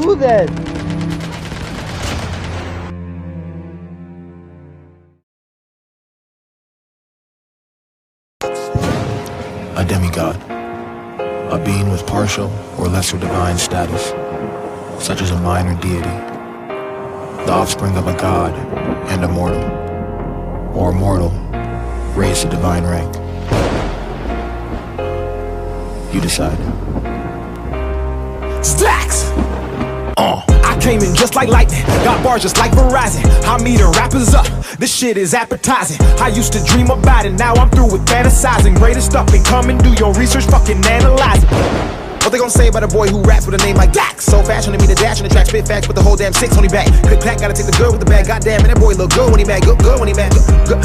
do that? A demigod, a being with partial or lesser divine status, such as a minor deity, the offspring of a god and a mortal, or mortal raised to divine rank. You decide. Stacks! I came in just like lightning, got bars just like Verizon. I'm eating rappers up, this shit is appetizing. I used to dream about it, now I'm through with fantasizing. Greatest stuff and come and do your research, fucking analyze it. What they gon' say about a boy who raps with a name like Dax? So fashion to me, the dash in the track, spit facts with the whole damn six on he back. Click clack, gotta take the good with the bad. Goddamn, and that boy look good when he mad, good when he mad, good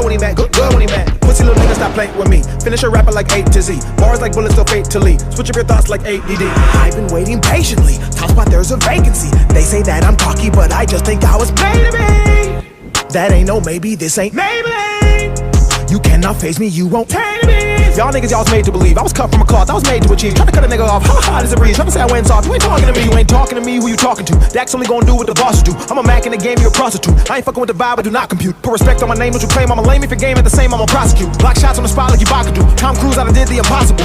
when he mad, good when he mad. Pussy little nigga, stop playing with me. Finish a rapper like A to Z. Bars like bullets, still fatally. Switch up your thoughts like ADD. I've been waiting patiently. Top spot, there's a vacancy. They say that I'm cocky, but I just think I was made to be. That ain't no maybe, this ain't Maybelline. You cannot face me, you won't tame me. Y'all niggas, y'all was made to believe. I was cut from a cloth, I was made to achieve. Tryna cut a nigga off, ha ha, this a breeze. Tryna say I went soft, you ain't talking to me. You ain't talking to me, who you talking to? Dax only gonna do what the bosses do. I'm a Mac in the game, you a prostitute. I ain't fucking with the vibe, I do not compute. Put respect on my name, don't you claim I'm a lame. If your game ain't the same, I'm gonna prosecute. Block shots on the spot like you do. Tom Cruise, I done did the impossible.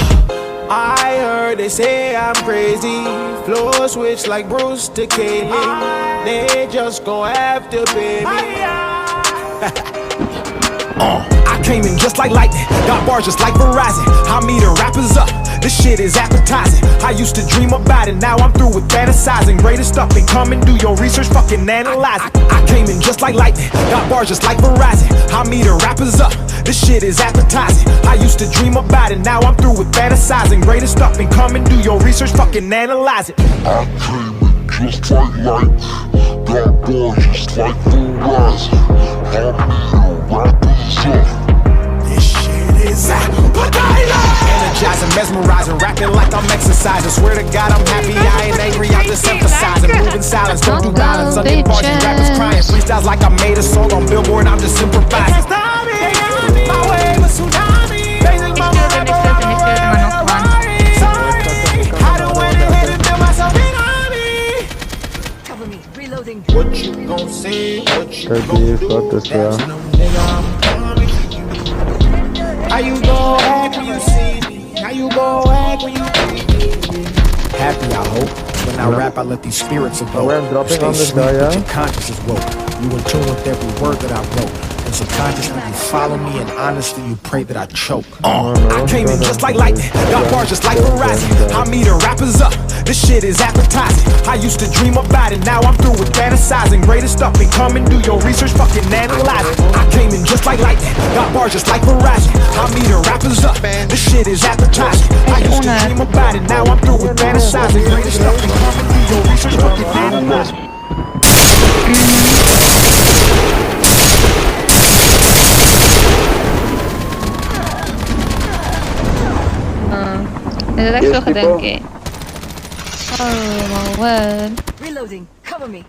I heard they say I'm crazy. Floor switch like Bruce to Kaylee. They just gon' have to pay me. I came in just like lightning, got bars just like Verizon. I'm eating rappers up, this shit is appetizing. I used to dream about it, now I'm through with fantasizing. Greatest stuff and come and do your research, fucking analyze it. I came in just like lightning, got bars just like Verizon. I'm eating rappers up, this shit is appetizing. I used to dream about it, now I'm through with fantasizing. Greatest stuff and come and do your research, fucking analyze it. I came in just like lightning, got bars just like Verizon. I'm eating rappers up. This shit is energizing, mesmerizing, rapping like I'm exercising. Swear to God I'm happy, I ain't angry, I'm just emphasizing. Moving silence, don't do violence, Sunday parties, rappers crying. Freestyles like I made a song on Billboard, I'm just improvising. My way was tsunami. Cover me, reloading. What you gon' say, what you Kijk, gon' die heeft do, wat, dus that's ja. no nigga I'm coming for you. How you gon' act when you see me? How you gon' act when you see me? Happy, I hope. When I rap, I let these spirits evoke. We're dropping Stay on this sweet, guy, but yeah? your conscience is woke. You in tune with every word that I wrote. And subconsciously you follow me, and honestly you pray that I choke. I came in just like lightning, got bars just like Verizon. I'm eating rappers up, this shit is appetizing. I used to dream about it, now I'm through with fantasizing. Greatest stuff and come and do your research, fucking analyze it. I came in just like lightning, got bars just like Verizon. I'm eating rappers up, this shit is appetizing. I used to dream about it, now I'm through with fantasizing. Greatest stuff and come and do your research, fucking analyze it. Is tak trochę dęgie. Oh, well. Reloading. Cover me.